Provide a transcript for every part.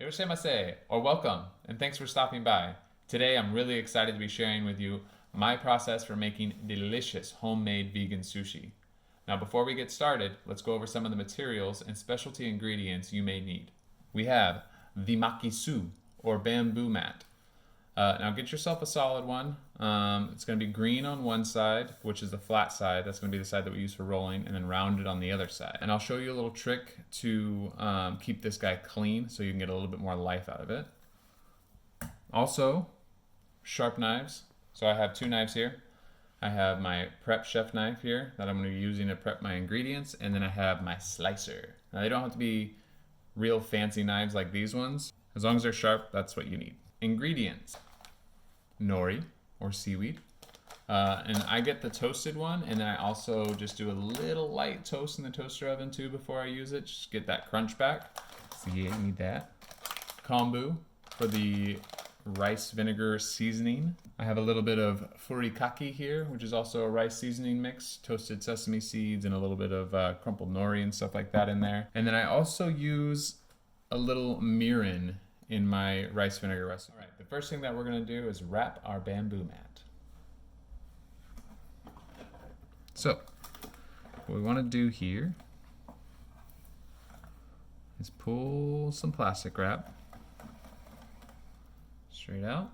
Irashaimase, or welcome, and thanks for stopping by. Today I'm really excited to be sharing with you my process for making delicious homemade vegan sushi. Now before we get started, let's go over some of the materials and specialty ingredients you may need. We have the makisu, or bamboo mat. Now get yourself a solid one. It's going to be green on one side, which is the flat side. That's going to be the side that we use for rolling, and then rounded on the other side. And I'll show you a little trick to keep this guy clean so you can get a little bit more life out of it. Also, sharp knives. So I have two knives here. I have my prep chef knife here that I'm going to be using to prep my ingredients, and then I have my slicer. Now they don't have to be real fancy knives like these ones. As long as they're sharp, that's what you need. Ingredients: Nori, or seaweed, and I get the toasted one, and then I also just do a little light toast in the toaster oven too before I use it, just get that crunch back. So yeah, you need that. Kombu for the rice vinegar seasoning. I have a little bit of Furikake here, which is also a rice seasoning mix, toasted sesame seeds and a little bit of crumpled nori and stuff like that in there. And then I also use a little mirin in my rice vinegar recipe. All right, the first thing that we're gonna do is wrap our bamboo mat. So, what we wanna do here is pull some plastic wrap straight out.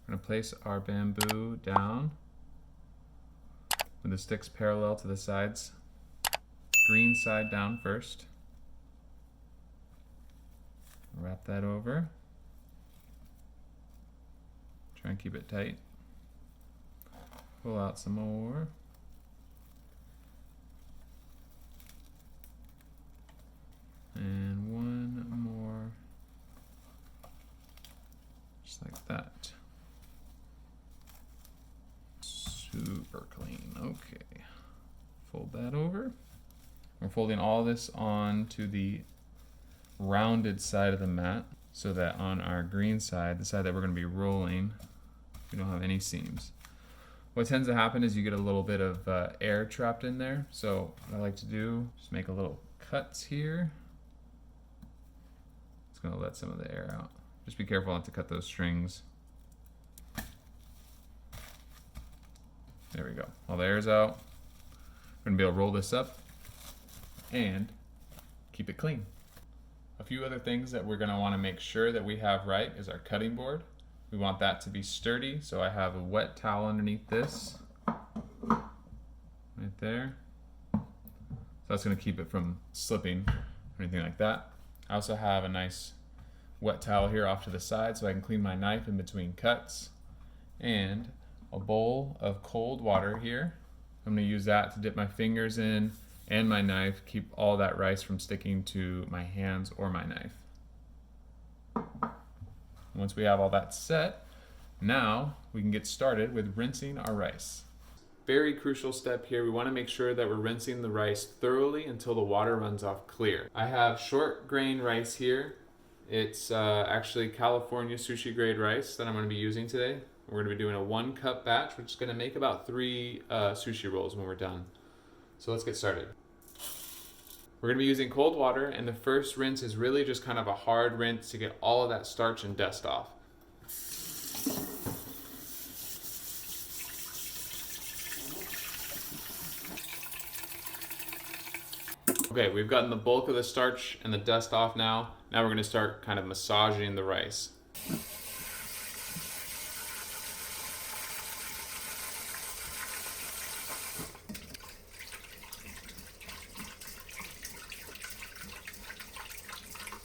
We're gonna place our bamboo down with the sticks parallel to the sides. Green side down first. Wrap that over. Try and keep it tight. Pull out some more. And one more. Just like that. Super clean. Okay. Fold that over. We're folding all this onto the rounded side of the mat so that on our green side, the side that we're going to be rolling, we don't have any seams. What tends to happen is you get a little bit of air trapped in there. So what I like to do is make a little cuts here. It's going to let some of the air out. Just be careful not to cut those strings. There we go. All the air's out. We're going to be able to roll this up and keep it clean. A few other things that we're going to want to make sure that we have right is our cutting board. We want that to be sturdy, so I have a wet towel underneath this, right there. So that's going to keep it from slipping or anything like that. I also have a nice wet towel here off to the side so I can clean my knife in between cuts, and a bowl of cold water here. I'm going to use that to dip my fingers in and my knife, keep all that rice from sticking to my hands or my knife. Once we have all that set, now we can get started with rinsing our rice. Very crucial step here, we want to make sure that we're rinsing the rice thoroughly until the water runs off clear. I have short grain rice here. It's actually California sushi grade rice that I'm going to be using today. We're going to be doing a 1 cup batch, which is going to make about 3 sushi rolls when we're done. So let's get started. We're going to be using cold water, and the first rinse is really just kind of a hard rinse to get all of that starch and dust off. Okay, we've gotten the bulk of the starch and the dust off now. Now we're going to start kind of massaging the rice.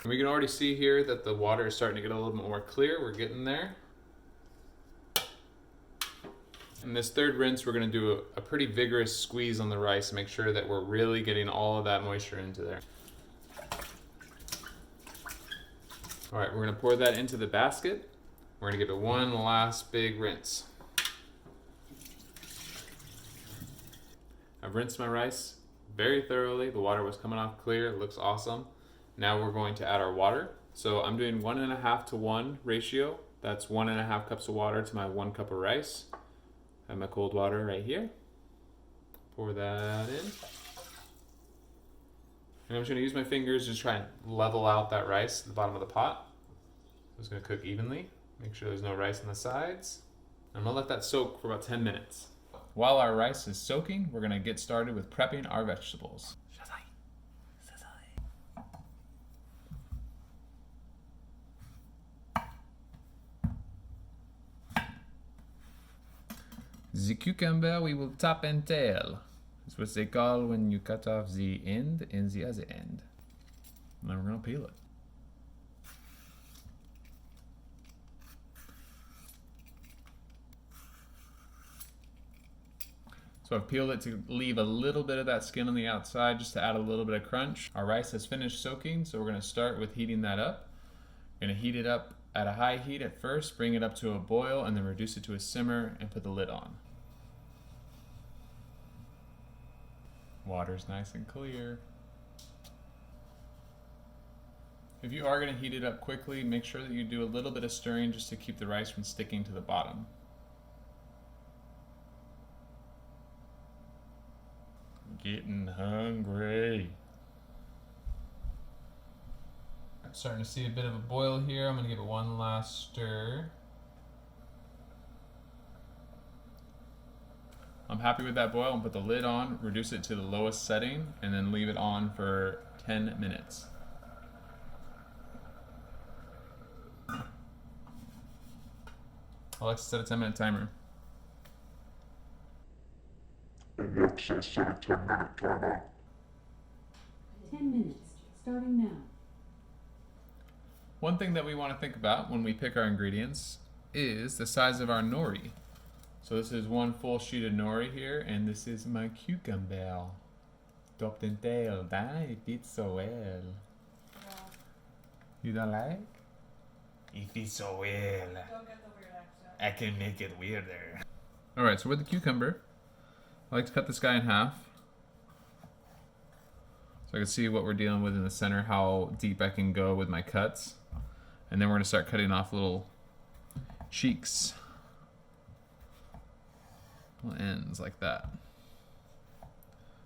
And we can already see here that the water is starting to get a little bit more clear. We're getting there. In this third rinse, we're going to do a pretty vigorous squeeze on the rice to make sure that we're really getting all of that moisture into there. All right, we're going to pour that into the basket. We're going to give it one last big rinse. I've rinsed my rice very thoroughly. The water was coming off clear. It looks awesome. Now we're going to add our water. So I'm doing 1.5 to 1 ratio. That's 1.5 cups of water to my 1 cup of rice. I have my cold water right here. Pour that in. And I'm just gonna use my fingers to just try and level out that rice at the bottom of the pot. It's gonna cook evenly. Make sure there's no rice on the sides. I'm gonna let that soak for about 10 minutes. While our rice is soaking, we're gonna get started with prepping our vegetables. The cucumber we will top and tail. That's what they call when you cut off the end and the other end. And then we're gonna peel it. So I've peeled it to leave a little bit of that skin on the outside just to add a little bit of crunch. Our rice has finished soaking, so we're gonna start with heating that up. We're gonna heat it up at a high heat at first, bring it up to a boil, and then reduce it to a simmer and put the lid on. Water's nice and clear. If you are going to heat it up quickly, make sure that you do a little bit of stirring just to keep the rice from sticking to the bottom. Getting hungry. I'm starting to see a bit of a boil here. I'm going to give it one last stir. I'm happy with that boil and put the lid on, reduce it to the lowest setting, and then leave it on for 10 minutes. Alexa, set a 10-minute timer. Alexa, set a 10-minute timer. 10 minutes, starting now. One thing that we want to think about when we pick our ingredients is the size of our nori. So this is one full sheet of nori here, and this is my cucumber. Topped and tailed. It fits so well. Yeah. You don't like? It fits so well. Don't get the weird accent. I can make it weirder. Alright, so with the cucumber, I like to cut this guy in half. So I can see what we're dealing with in the center, how deep I can go with my cuts. And then we're going to start cutting off little cheeks. Little ends like that.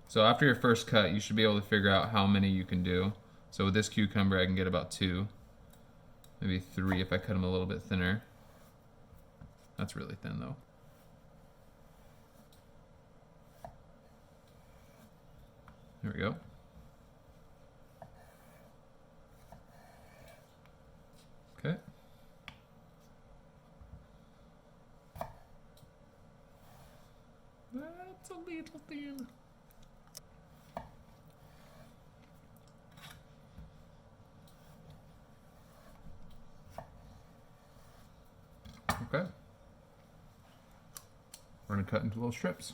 So after your first cut, you should be able to figure out how many you can do. So with this cucumber, I can get about 2. Maybe 3 if I cut them a little bit thinner. That's really thin though. There we go. Okay. That's a little thin. Okay. We're going to cut into little strips.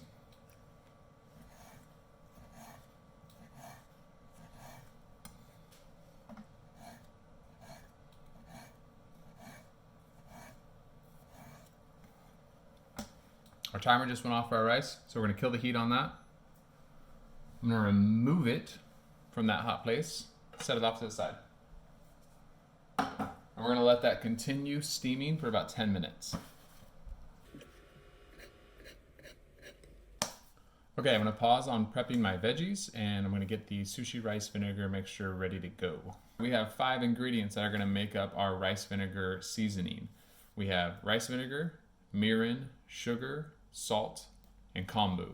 Our timer just went off for our rice, so we're going to kill the heat on that. I'm going to remove it from that hot place, set it off to the side. And we're going to let that continue steaming for about 10 minutes. Okay, I'm going to pause on prepping my veggies, and I'm going to get the sushi rice vinegar mixture ready to go. We have 5 ingredients that are going to make up our rice vinegar seasoning. We have rice vinegar, mirin, sugar, salt, and kombu.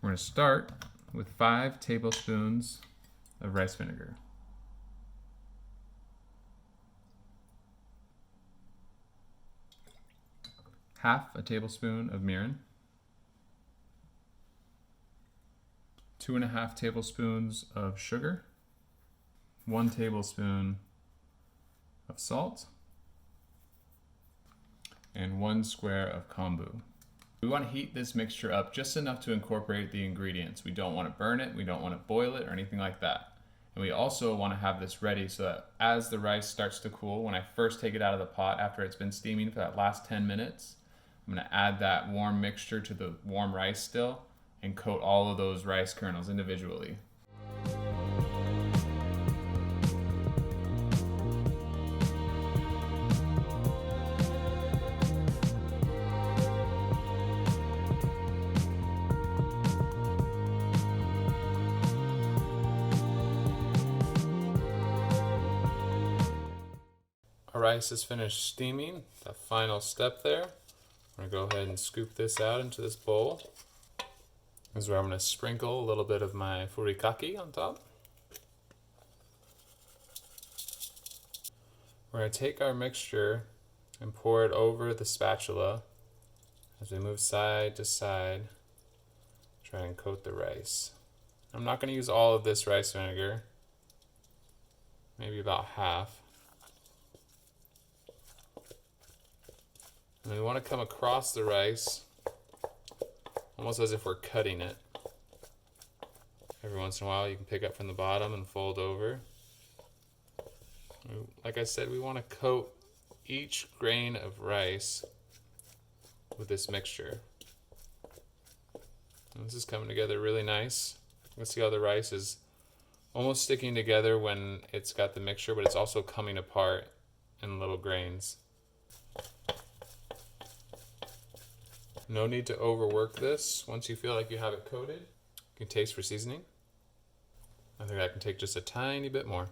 We're going to start with 5 tablespoons of rice vinegar. Half a tablespoon of mirin. 2.5 tablespoons of sugar. 1 tablespoon of salt. And 1 square of kombu. We want to heat this mixture up just enough to incorporate the ingredients. We don't want to burn it, we don't want to boil it or anything like that. And we also want to have this ready so that as the rice starts to cool, when I first take it out of the pot after it's been steaming for that last 10 minutes, I'm going to add that warm mixture to the warm rice still and coat all of those rice kernels individually. rice is finished steaming, the final step there, I'm going to go ahead and scoop this out into this bowl. This is where I'm going to sprinkle a little bit of my furikake on top. We're going to take our mixture and pour it over the spatula as we move side to side, try and coat the rice. I'm not going to use all of this rice vinegar, maybe about half. And we want to come across the rice almost as if we're cutting it. Every once in a while you can pick up from the bottom and fold over. Like I said, we want to coat each grain of rice with this mixture. And this is coming together really nice. You can see how the rice is almost sticking together when it's got the mixture, but it's also coming apart in little grains. No need to overwork this. Once you feel like you have it coated, you can taste for seasoning. I think I can take just a tiny bit more.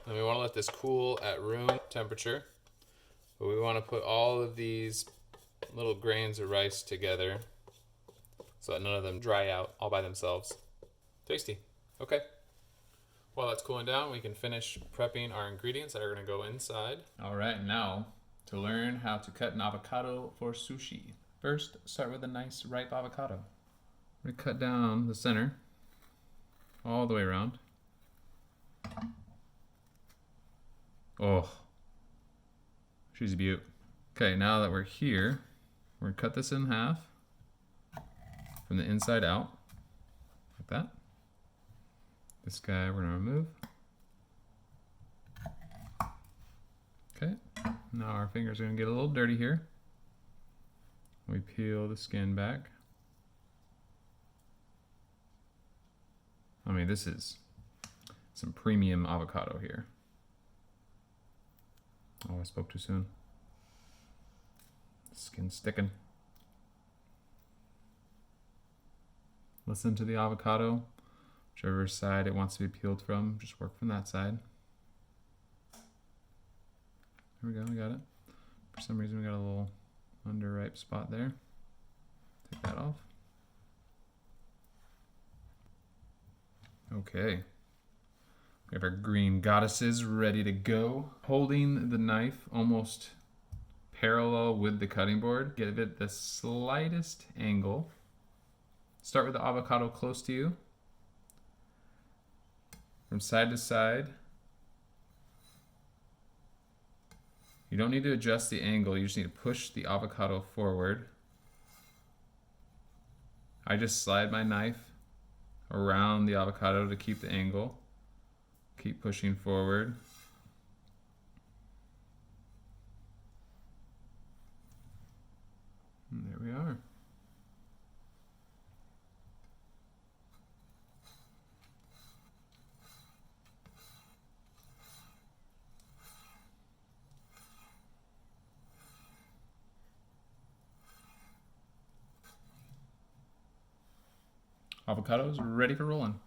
And we want to let this cool at room temperature, but we want to put all of these little grains of rice together so that none of them dry out all by themselves. Tasty. Okay. While that's cooling down, we can finish prepping our ingredients that are going to go inside. All right, now to learn how to cut an avocado for sushi. First, start with a nice ripe avocado. We're going to cut down the center all the way around. Oh, she's a beaut. Okay, now that we're here, we're going to cut this in half from the inside out, like that. This guy we're going to remove. Okay, now our fingers are going to get a little dirty here. We peel the skin back. I mean, this is some premium avocado here. Oh, I spoke too soon. Skin's sticking. Listen to the avocado. Whichever side it wants to be peeled from, just work from that side. There we go, we got it. For some reason we got a little underripe spot there. Take that off. Okay. We have our green goddesses ready to go. Holding the knife almost parallel with the cutting board. Give it the slightest angle. Start with the avocado close to you. From side to side. You don't need to adjust the angle, you just need to push the avocado forward. I just slide my knife around the avocado to keep the angle. Keep pushing forward. And there we are. Avocados ready for rolling.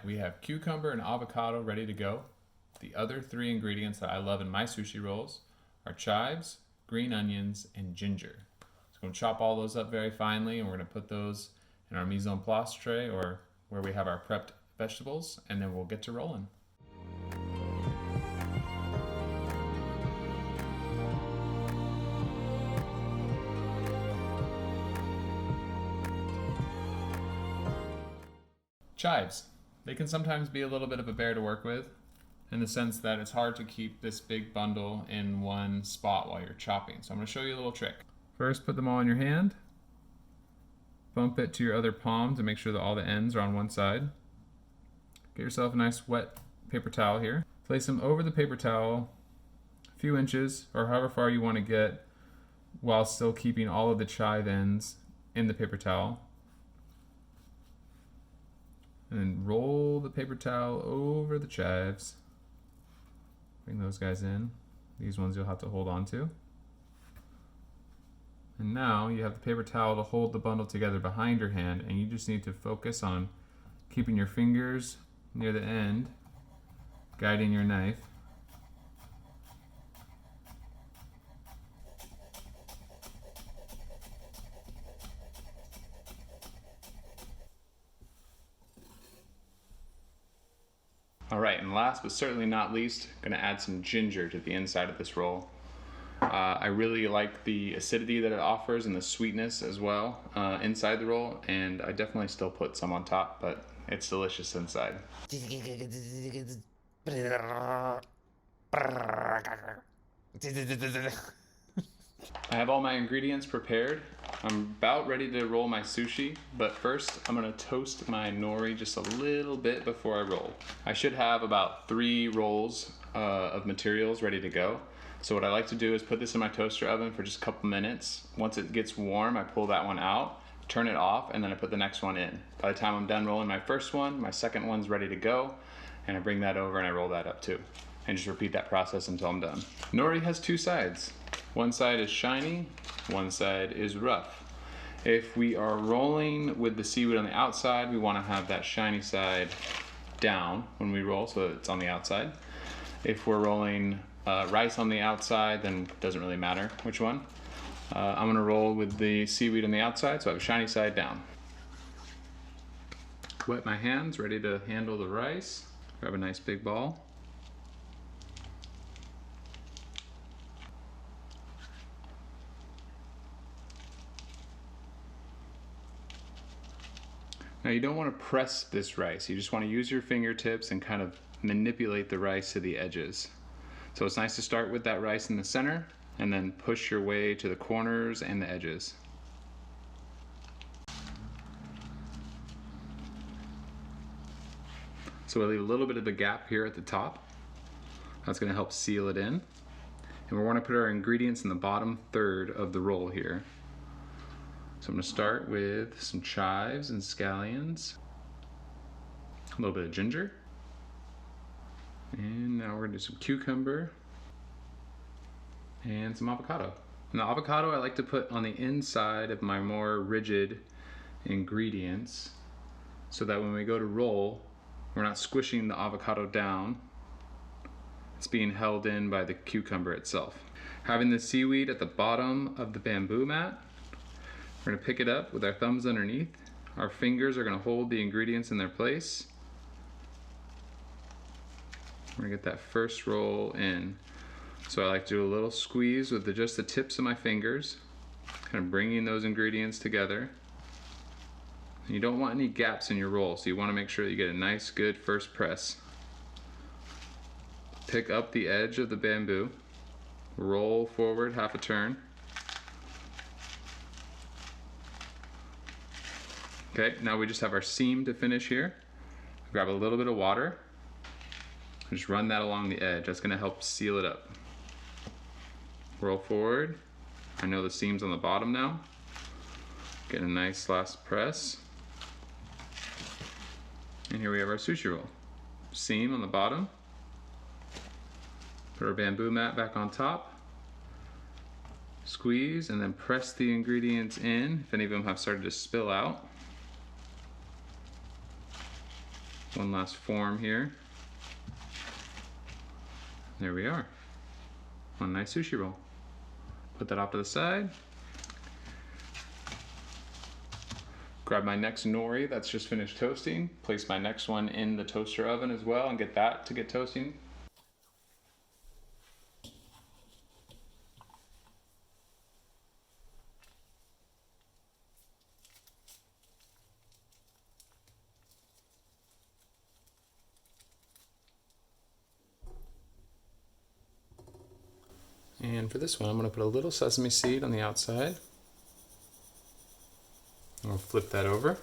We have cucumber and avocado ready to go. The other three ingredients that I love in my sushi rolls are chives, green onions, and ginger. So we're going to chop all those up very finely, and we're going to put those in our mise en place tray, or where we have our prepped vegetables, and then we'll get to rolling. Chives. They can sometimes be a little bit of a bear to work with, in the sense that it's hard to keep this big bundle in one spot while you're chopping. So I'm going to show you a little trick. First, put them all in your hand. Bump it to your other palm to make sure that all the ends are on one side. Get yourself a nice wet paper towel here. Place them over the paper towel a few inches, or however far you want to get, while still keeping all of the chive ends in the paper towel. And then roll the paper towel over the chives. Bring those guys in. These ones you'll have to hold on to. And now you have the paper towel to hold the bundle together behind your hand, and you just need to focus on keeping your fingers near the end, guiding your knife. All right, and last but certainly not least, gonna add some ginger to the inside of this roll. I really like the acidity that it offers and the sweetness as well inside the roll, and I definitely still put some on top, but it's delicious inside. I have all my ingredients prepared. I'm about ready to roll my sushi, but first I'm gonna toast my nori just a little bit before I roll. I should have about 3 rolls of materials ready to go. So what I like to do is put this in my toaster oven for just a couple minutes. Once it gets warm, I pull that one out, turn it off, and then I put the next one in. By the time I'm done rolling my first one, my second one's ready to go, and I bring that over and I roll that up too. And just repeat that process until I'm done. Nori has 2 sides. One side is shiny, one side is rough. If we are rolling with the seaweed on the outside, we want to have that shiny side down when we roll so that it's on the outside. If we're rolling rice on the outside, then it doesn't really matter which one. I'm gonna roll with the seaweed on the outside, so I have a shiny side down. Wet my hands, ready to handle the rice. Grab a nice big ball. Now you don't want to press this rice, you just want to use your fingertips and kind of manipulate the rice to the edges. So it's nice to start with that rice in the center and then push your way to the corners and the edges. So I leave a little bit of a gap here at the top. That's going to help seal it in. And we want to put our ingredients in the bottom third of the roll here. So I'm going to start with some chives and scallions, a little bit of ginger, and now we're going to do some cucumber and some avocado. And the avocado I like to put on the inside of my more rigid ingredients so that when we go to roll, we're not squishing the avocado down. It's being held in by the cucumber itself. Having the seaweed at the bottom of the bamboo mat, we're going to pick it up with our thumbs underneath. Our fingers are going to hold the ingredients in their place. We're going to get that first roll in. So I like to do a little squeeze with just the tips of my fingers, kind of bringing those ingredients together. You don't want any gaps in your roll, so you want to make sure that you get a nice, good first press. Pick up the edge of the bamboo, roll forward half a turn. Okay, now we just have our seam to finish here. Grab a little bit of water, and just run that along the edge. That's gonna help seal it up. Roll forward. I know the seam's on the bottom now. Get a nice last press. And here we have our sushi roll. Seam on the bottom. Put our bamboo mat back on top. Squeeze and then press the ingredients in if any of them have started to spill out. One last form here. There we are. One nice sushi roll. Put that off to the side. Grab my next nori that's just finished toasting. Place my next one in the toaster oven as well and get that to get toasting. And for this one, I'm going to put a little sesame seed on the outside. I'll flip that over.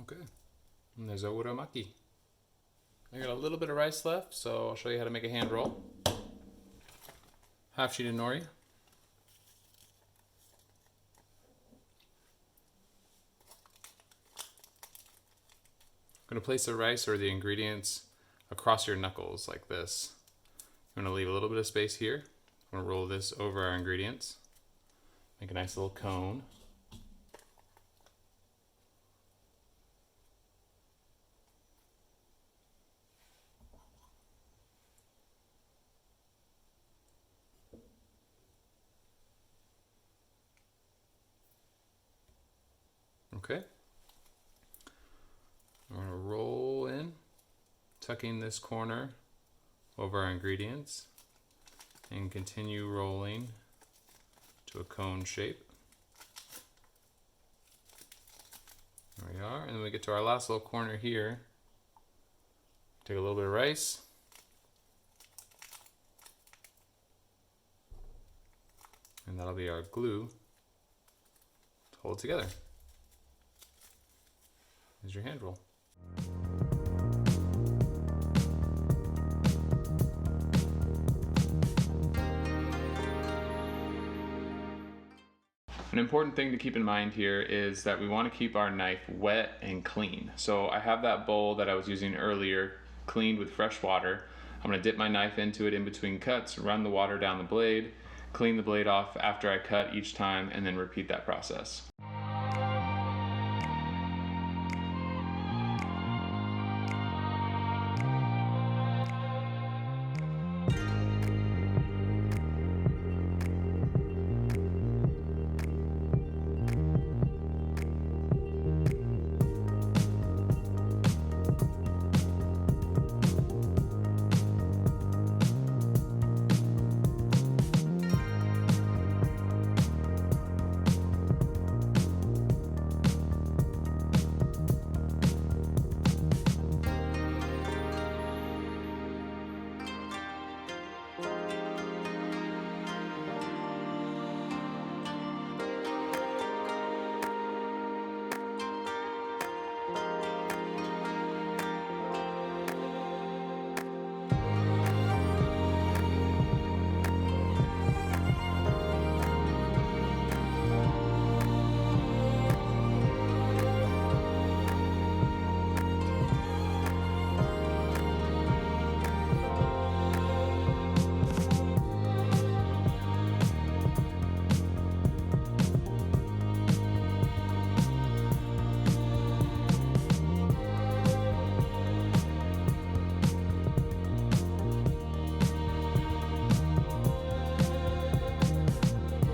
Okay, and there's our uramaki. I got a little bit of rice left, so I'll show you how to make a hand roll. Half sheet of nori. going to place the rice or the ingredients across your knuckles like this. I'm going to leave a little bit of space here. I'm going to roll this over our ingredients. Make a nice little cone. Okay. I'm going to roll in, tucking this corner over our ingredients, and continue rolling to a cone shape. There we are. And then we get to our last little corner here. Take a little bit of rice. And that'll be our glue to hold it together. Here's your hand roll. An important thing to keep in mind here is that we want to keep our knife wet and clean. So I have that bowl that I was using earlier cleaned with fresh water. I'm going to dip my knife into it in between cuts, run the water down the blade, clean the blade off after I cut each time, and then repeat that process.